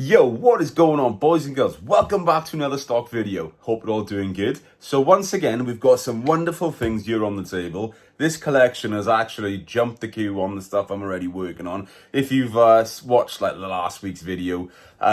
Yo, what is going on, boys and girls? Welcome back to another stock video. Hope you're all doing good. So once again, we've got some wonderful things here on the table. This collection has actually jumped the queue on the stuff I'm already working on. If you've watched like the last week's video,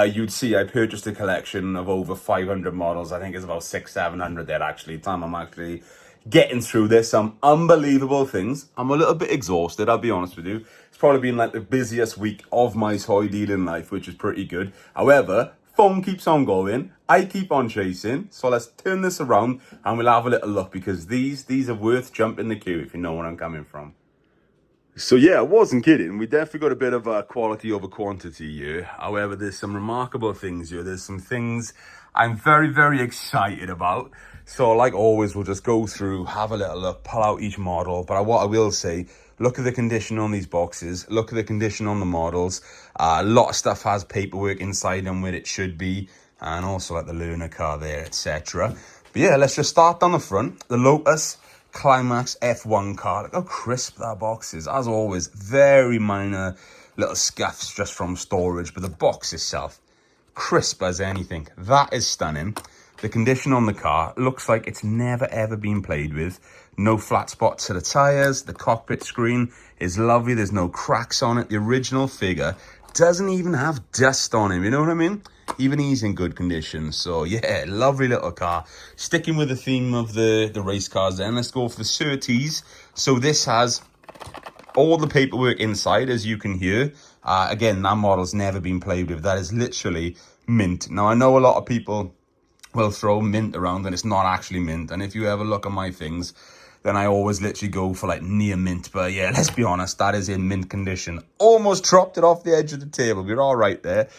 you'd see I purchased a collection of over 500 models. I think it's about 600-700 there actually. Time I'm actually getting through this, some unbelievable things. I'm a little bit exhausted, I'll be honest with you. It's probably been like the busiest week of my toy dealing life, which is pretty good. However, phone keeps on going, I keep on chasing. So let's turn this around and we'll have a little look, because these are worth jumping the queue if you know where I'm coming from. So yeah, I wasn't kidding. We definitely got a bit of quality over quantity here. However, there's some remarkable things here. There's some things I'm very, very excited about. So like always, we'll just go through, have a little look, pull out each model. But what I will say, look at the condition on these boxes. Look at the condition on the models. A lot of stuff has paperwork inside them where it should be. And also like the learner car there, etc. But yeah, let's just start down the front. The Lotus Climax F1 car. Look how crisp that box is. As always, very minor little scuffs just from storage. But the box itself, crisp as anything. That is stunning. The condition on the car looks like it's never ever been played with. No flat spots to the tires. The cockpit screen is lovely. There's no cracks on it. The original figure doesn't even have dust on him. You know what I mean? Even he's in good condition. So yeah, lovely little car. Sticking with the theme of the race cars then, let's go for the Surtees. So this has all the paperwork inside, as you can hear. Again, that model's never been played with. That is literally mint. Now, I know a lot of people will throw mint around and it's not actually mint. And if you ever look at my things, then I always literally go for like near mint. But yeah, let's be honest, that is in mint condition. Almost dropped it off the edge of the table. We're all right there.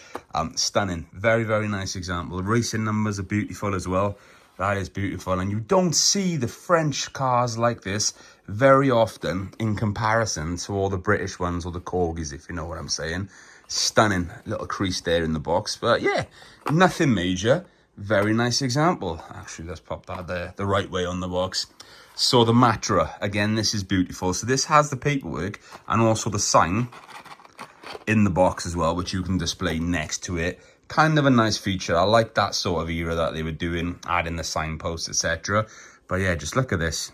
Stunning. Very, very nice example. The racing numbers are beautiful as well. That is beautiful. And you don't see the French cars like this very often in comparison to all the British ones or the Corgis, if you know what I'm saying. Stunning. Little crease there in the box. But yeah, nothing major. Very nice example. Actually, let's pop that there the right way on the box. So the Matra, again, this is beautiful. So this has the paperwork and also the sign in the box as well, which you can display next to it. Kind of a nice feature. I like that sort of era that they were doing, adding the signposts, etc. But yeah, just look at this.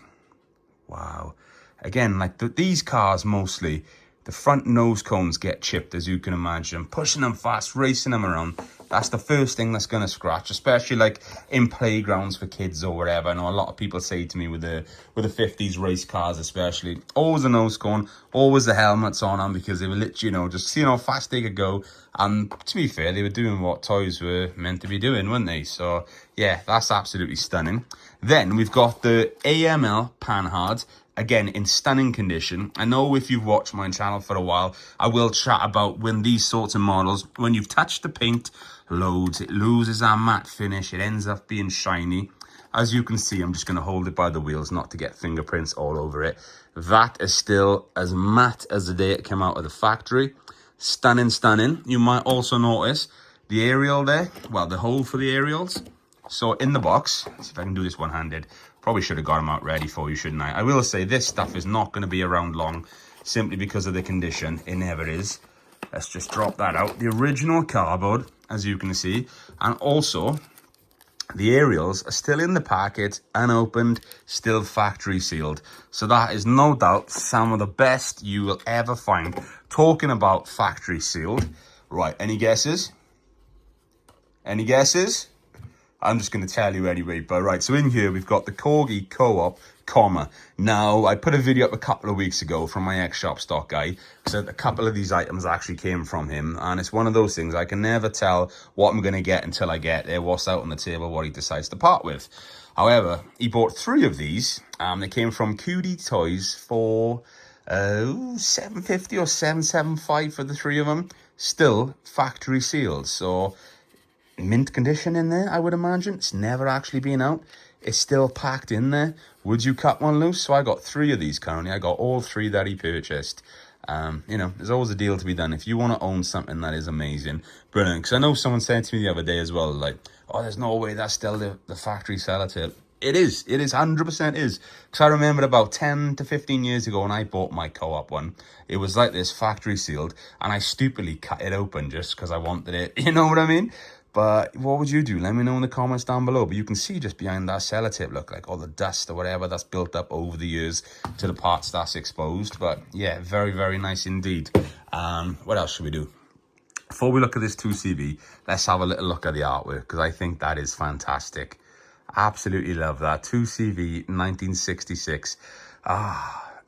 Wow. Again, like these cars mostly, the front nose cones get chipped, as you can imagine. Pushing them fast, racing them around. That's the first thing that's going to scratch, especially like in playgrounds for kids or whatever. I know a lot of people say to me with the 50s race cars especially, always a nose cone, always the helmets on them, because they were literally, you know, just seeing how fast they could go. And to be fair, they were doing what toys were meant to be doing, weren't they? So yeah, that's absolutely stunning. Then we've got the AML Panhard. Again, in stunning condition. I know if you've watched my channel for a while, I will chat about when these sorts of models, when you've touched the paint loads, it loses that matte finish. It ends up being shiny. As you can see, I'm just going to hold it by the wheels, not to get fingerprints all over it. That is still as matte as the day it came out of the factory. Stunning, stunning. You might also notice the aerial there. Well, the hole for the aerials. So in the box, let's see if I can do this one-handed. Probably should have got them out ready for you, shouldn't I? I will say this stuff is not going to be around long, simply because of the condition. It never is. Let's just drop that out. The original cardboard, as you can see. And also, the aerials are still in the packet, unopened, still factory sealed. So that is no doubt some of the best you will ever find. Talking about factory sealed. Right, any guesses? Any guesses? I'm just going to tell you anyway. But right, so in here we've got the Corgi Co-op comma. Now, I put a video up a couple of weeks ago from my ex-shop stock guy, because a couple of these items actually came from him. And it's one of those things, I can never tell what I'm going to get until I get there, what's out on the table, what he decides to part with. However, he bought 3 of these. They came from QD Toys for $750 or $775 for the 3 of them. Still factory sealed. So mint condition in there, I would imagine. It's never actually been out. It's still packed in there. Would you cut one loose? So I got 3 of these currently. I got all 3 that he purchased. You know, there's always a deal to be done. If you want to own something that is amazing, brilliant. Because I know someone said to me the other day as well, like, oh, there's no way that's still the factory seller tail. It is 100% is. Because I remember about 10 to 15 years ago when I bought my co-op one, it was like this, factory sealed, and I stupidly cut it open just because I wanted it. You know what I mean? But what would you do? Let me know in the comments down below. But you can see just behind that sellotape, look, like all the dust or whatever that's built up over the years to the parts that's exposed. But yeah, very, very nice indeed. What else should we do? Before we look at this 2CV, let's have a little look at the artwork, because I think that is fantastic. Absolutely love that. 2CV 1966.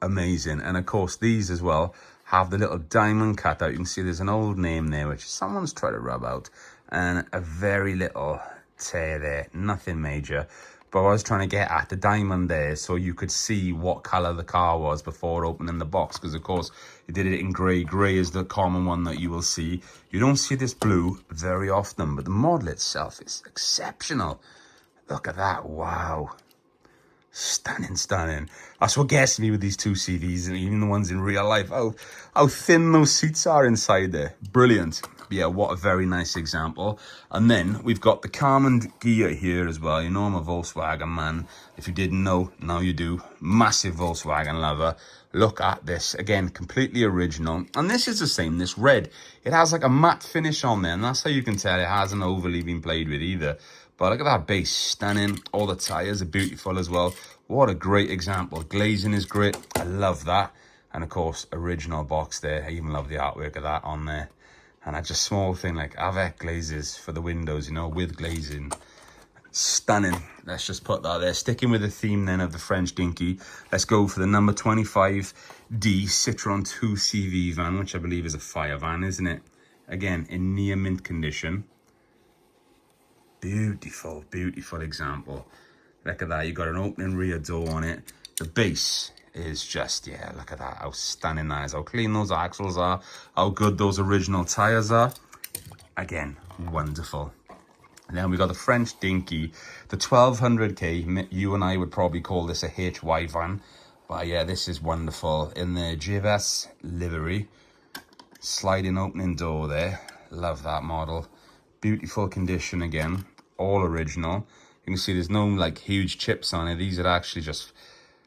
Amazing. And of course, these as well have the little diamond cutout. You can see there's an old name there, which someone's tried to rub out. And a very little tear there, nothing major. But I was trying to get at the diamond there so you could see what colour the car was before opening the box. Because, of course, you did it in grey. Grey is the common one that you will see. You don't see this blue very often, but the model itself is exceptional. Look at that. Wow. Stunning, stunning. That's what gets me with these 2CVs, and even the ones in real life. How thin those seats are inside there. Brilliant. Yeah, what a very nice example. And then we've got the Carmen gear here as well. You know I'm a Volkswagen man. If you didn't know, now you do. Massive Volkswagen lover. Look at this. Again, completely original. And this is the same, this red. It has like a matte finish on there, and that's how you can tell it hasn't overly been played with either. But look at that base, stunning. All the tyres are beautiful as well. What a great example. Glazing is great. I love that. And of course, original box there. I even love the artwork of that on there. And a just small thing like avec glazes for the windows, you know, with glazing. Stunning. Let's just put that there. Sticking with the theme then of the French Dinky, let's go for the number 25D Citroen 2CV van, which I believe is a fire van, isn't it? Again, in near mint condition. Beautiful, beautiful example. Look at that. You got an opening rear door on it. The base is just, yeah, look at that, how stunning that is, how clean those axles are, how good those original tires are. Again, wonderful. And then we got the French Dinky, the 1200k. You and I would probably call this a HY van, but yeah, this is wonderful in the Jivas livery. Sliding opening door there. Love that model. Beautiful condition again, all original. You can see there's no like huge chips on it. These are actually just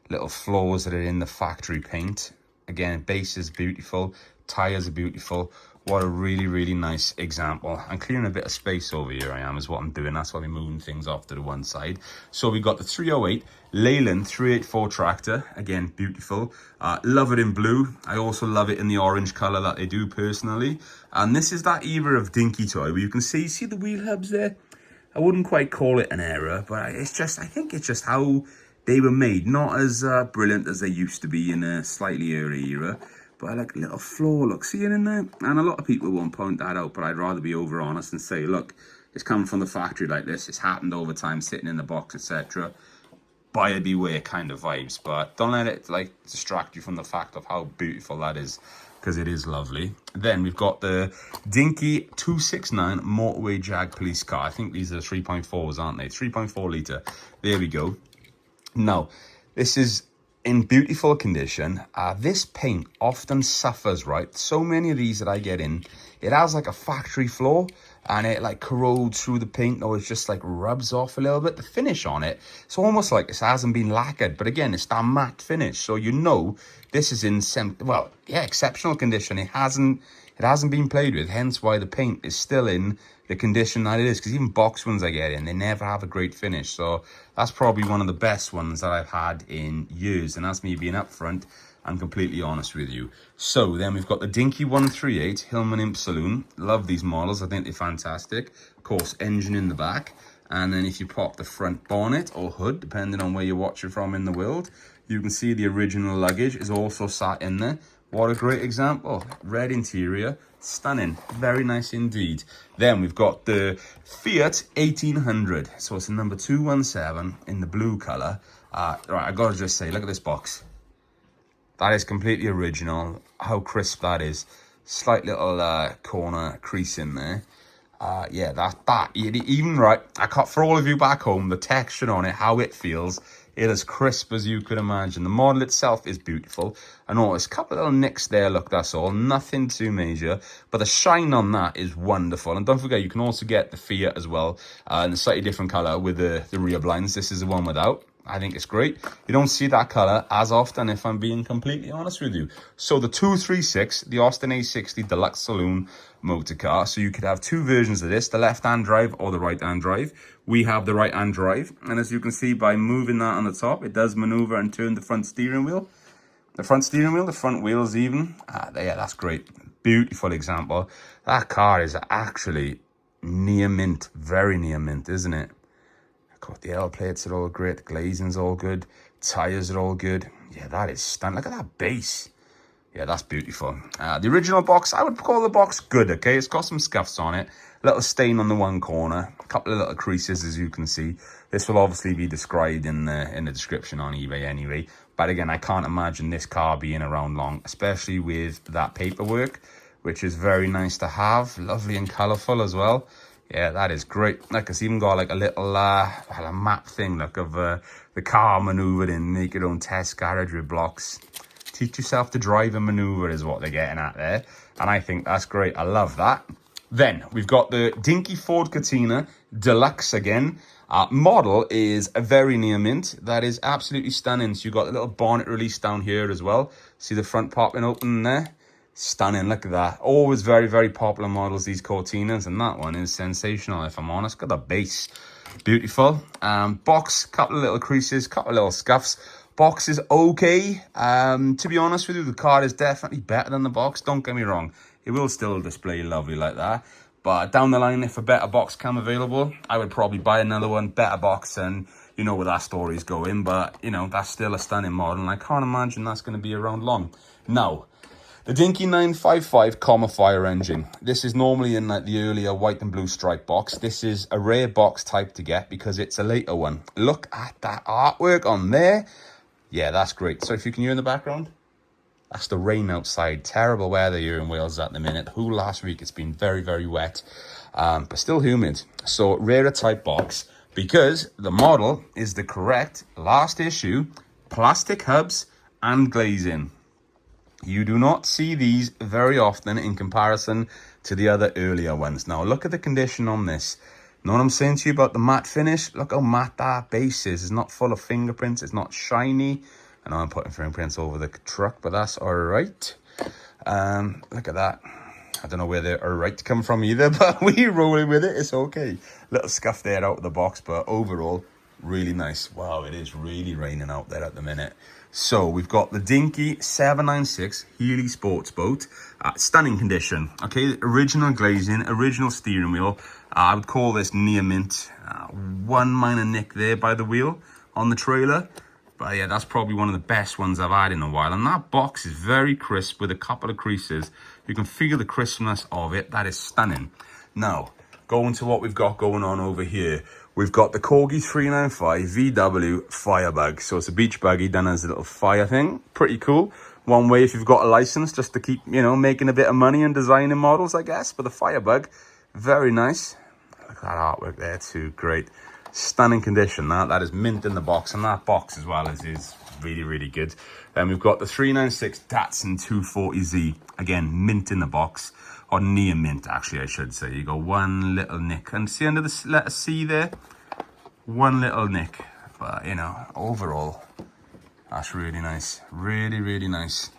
little flaws that are in the factory paint. Again, base is beautiful, tires are beautiful. What a really, really nice example. I'm clearing a bit of space over here, I am, is what I'm doing. That's why we're moving things off to the one side. So we've got the 308 Leyland 384 tractor. Again, beautiful. Love it in blue. I also love it in the orange color that they do personally. And this is that era of Dinky toy where you can see the wheel hubs there? I wouldn't quite call it an error, but it's just, I think it's just how they were made. Not as brilliant as they used to be in a slightly early era, but I like a little flaw, look, see it in there? And a lot of people won't point that out, but I'd rather be over honest and say, look, it's come from the factory like this, it's happened over time, sitting in the box, etc. Buyer beware kind of vibes, but don't let it like distract you from the fact of how beautiful that is, because it is lovely. Then we've got the Dinky 269 Motorway Jag police car. I think these are 3.4s, aren't they? 3.4 litre. There we go. Now, this is in beautiful condition. This paint often suffers, right? So many of these that I get in, it has like a factory flaw and it like corrodes through the paint, or it just like rubs off a little bit. The finish on it, it's almost like it hasn't been lacquered, but again, it's that matte finish. So you know this is in exceptional condition. It hasn't been played with, hence why the paint is still in the condition that it is, because even box ones I get in, they never have a great finish. So that's probably one of the best ones that I've had in years, and that's me being upfront and completely honest with you. So then we've got the Dinky 138 Hillman Imp Saloon. Love these models, I think they're fantastic. Of course, engine in the back, and then if you pop the front bonnet or hood, depending on where you're watching from in the world, you can see the original luggage is also sat in there. What a great example. Red interior, stunning, very nice indeed. Then we've got the Fiat 1800. So it's a number 217 in the blue color. Right, I gotta just say, look at this box. That is completely original. How crisp that is. Slight little corner crease in there. Yeah, even right. For all of you back home, the texture on it, how it feels, it is crisp as you could imagine. The model itself is beautiful. I noticed a couple of little nicks there, look, that's all. Nothing too major. But the shine on that is wonderful. And don't forget, you can also get the Fiat as well, in a slightly different colour with the rear blinds. This is the one without. I think it's great. You don't see that color as often, if I'm being completely honest with you. So the 236, the Austin A60 Deluxe Saloon motor car. So you could have two versions of this, the left-hand drive or the right-hand drive. We have the right-hand drive. And as you can see, by moving that on the top, it does maneuver and turn the front steering wheel. The front steering wheel, the front wheels even. Yeah, that's great. Beautiful example. That car is actually near mint, very near mint, isn't it? The L plates are all great, the glazing's all good, tires are all good. Yeah, that is stunning. Look at that base. Yeah, that's beautiful. The original box, I would call the box good, okay? It's got some scuffs on it. Little stain on the one corner. A couple of little creases, as you can see. This will obviously be described in the description on eBay anyway. But again, I can't imagine this car being around long, especially with that paperwork, which is very nice to have. Lovely and colourful as well. Yeah, that is great. Like, it's even got like a little a map thing, like, of the car manoeuvred in, make your own test garage with blocks. Teach yourself to drive and maneuver is what they're getting at there. And I think that's great. I love that. Then we've got the Dinky Ford Cortina Deluxe again. Model is a very near mint. That is absolutely stunning. So you've got the little bonnet release down here as well. See the front popping open there? Stunning, look at that. Always very, very popular models, these Cortinas. And that one is sensational, if I'm honest. Got the base. Beautiful. Box, couple of little creases, couple of little scuffs. Box is okay. To be honest with you, the car is definitely better than the box. Don't get me wrong. It will still display lovely like that. But down the line, if a better box came available, I would probably buy another one, better box, and you know where that story's going. But, you know, that's still a stunning model, and I can't imagine that's going to be around long. Now, the Dinky 955 comma fire engine. This is normally in like the earlier white and blue stripe box. This is a rare box type to get because it's a later one. Look at that artwork on there. Yeah, that's great. So if you can hear in the background, that's the rain outside. Terrible weather here in Wales at the minute. Who last week it's been very, very wet, but still humid. So rarer type box because the model is the correct last issue, plastic hubs and glazing. You do not see these very often in comparison to the other earlier ones. Now look at the condition on this. Know what I'm saying to you about the matte finish? Look how matte that base is. It's not full of fingerprints. It's not shiny. I know I'm putting fingerprints over the truck, but that's all right. Look at that. I don't know where they're all right to come from either, but we're rolling with it. It's okay. Little scuff there out of the box, but overall, really nice. Wow, it is really raining out there at the minute. So we've got the Dinky 796 Healy Sports Boat. Stunning condition. Okay, original glazing, original steering wheel. I would call this near mint. One minor nick there by the wheel on the trailer. But yeah, that's probably one of the best ones I've had in a while. And that box is very crisp with a couple of creases. You can feel the crispness of it. That is stunning. Now, going to what we've got going on over here. We've got the Corgi 395 VW Firebug. So it's a beach buggy done as a little fire thing. Pretty cool. One way if you've got a license just to keep, you know, making a bit of money and designing models, I guess. But the Firebug, very nice. Look at that artwork there too. Great. Stunning condition. That is mint in the box. And that box as well is really, really good. Then we've got the 396 Datsun 240Z. Again, mint in the box. Or near mint, actually, I should say. You got one little nick. And see under the letter C there? One little nick. But, you know, overall, that's really nice. Really, really nice.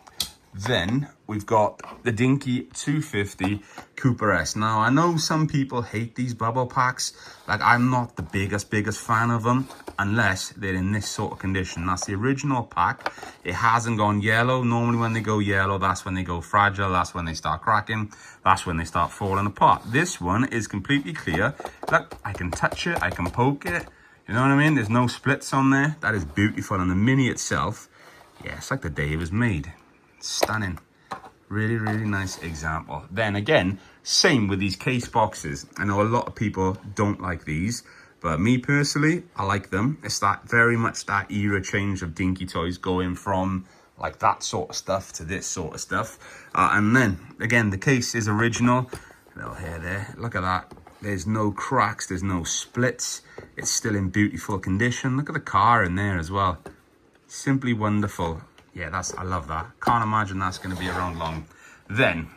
Then we've got the Dinky 250 Cooper S. Now, I know some people hate these bubble packs. Like, I'm not the biggest fan of them unless they're in this sort of condition. That's the original pack. It hasn't gone yellow. Normally when they go yellow, that's when they go fragile. That's when they start cracking. That's when they start falling apart. This one is completely clear. Look, I can touch it. I can poke it. You know what I mean? There's no splits on there. That is beautiful. And the Mini itself, yeah, it's like the day it was made. Stunning. Really, really nice example. Then again, same with these case boxes. I know a lot of people don't like these, but me personally, I like them. It's that very much that era change of Dinky toys going from like that sort of stuff to this sort of stuff. And then again, the case is original. Little hair there. Look at that. There's no cracks. There's no splits. It's still in beautiful condition. Look at the car in there as well. Simply wonderful. Yeah, I love that. Can't imagine that's going to be around long. Then,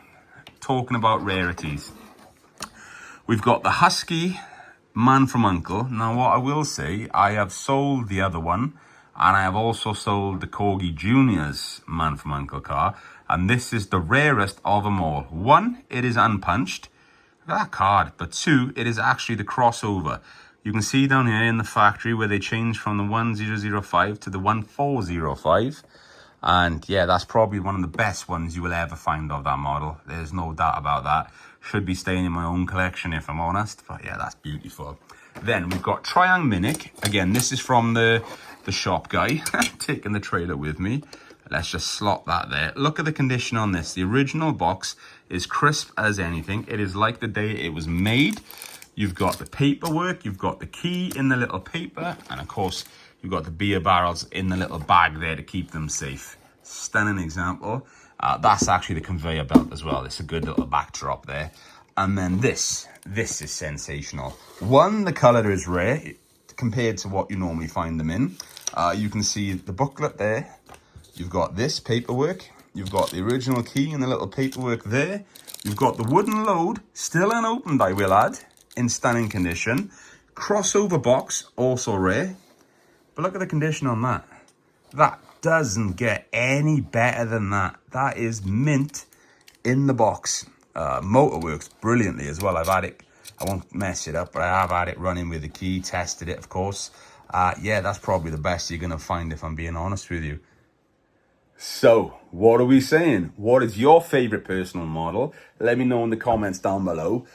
talking about rarities. We've got the Husky Man From Uncle. Now, what I will say, I have sold the other one, and I have also sold the Corgi Junior's Man From Uncle car, and this is the rarest of them all. One, it is unpunched. Look at that card. But two, it is actually the crossover. You can see down here in the factory where they changed from the 1005 to the 1405. And yeah, that's probably one of the best ones you will ever find of that model. There's no doubt about that. Should be staying in my own collection if I'm honest. But yeah, that's beautiful. Then we've got Triang Minic. Again, this is from the shop guy. Taking the trailer with me. Let's just slot that there. Look at the condition on this. The original box is crisp as anything. It is like the day it was made. You've got the paperwork. You've got the key in the little paper. And of course, you've got the beer barrels in the little bag there to keep them safe. Stunning example. That's actually the conveyor belt as well. It's a good little backdrop there. And then this is sensational. One, the color is rare compared to what you normally find them in. You can see the booklet there. You've got this paperwork. You've got the original key and the little paperwork there. You've got the wooden load, still unopened, I will add, in stunning condition. Crossover box, also rare. But look at the condition on that. That doesn't get any better than that. That is mint in the box. Motor works brilliantly as well. I've had it, I won't mess it up, but I have had it running with the key, tested it, of course. Yeah, that's probably the best you're going to find if I'm being honest with you. So, what are we saying? What is your favorite personal model? Let me know in the comments down below.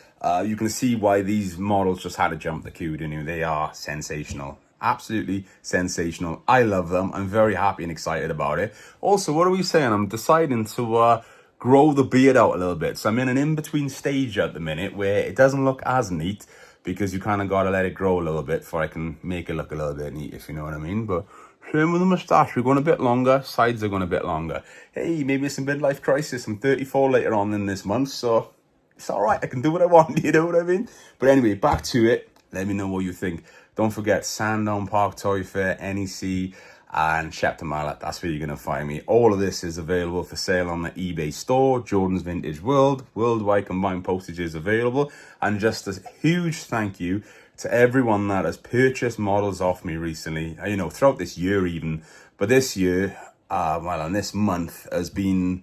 You can see why these models just had to jump the queue, didn't you? They are sensational. Absolutely sensational. I love them. I'm very happy and excited about it. Also, what are we saying? I'm deciding to grow the beard out a little bit. So I'm in an in-between stage at the minute where it doesn't look as neat because you kind of got to let it grow a little bit before I can make it look a little bit neat, if you know what I mean. But same with the moustache. We're going a bit longer. Sides are going a bit longer. Hey, maybe it's a midlife crisis. I'm 34 later on in this month, so it's all right. I can do what I want, you know what I mean? But anyway, back to it. Let me know what you think. Don't forget Sandown Park Toy Fair, NEC, and Shepton Mallet. That's where you're going to find me. All of this is available for sale on the eBay store, Jordan's Vintage World. Worldwide combined postage is available. And just a huge thank you to everyone that has purchased models off me recently, you know, throughout this year even. But this year, well, and this month has been,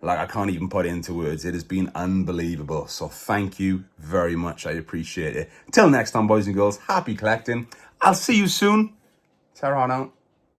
like, I can't even put it into words. It has been unbelievable. So thank you very much. I appreciate it. Until next time, boys and girls, happy collecting. I'll see you soon. Ta-ra now.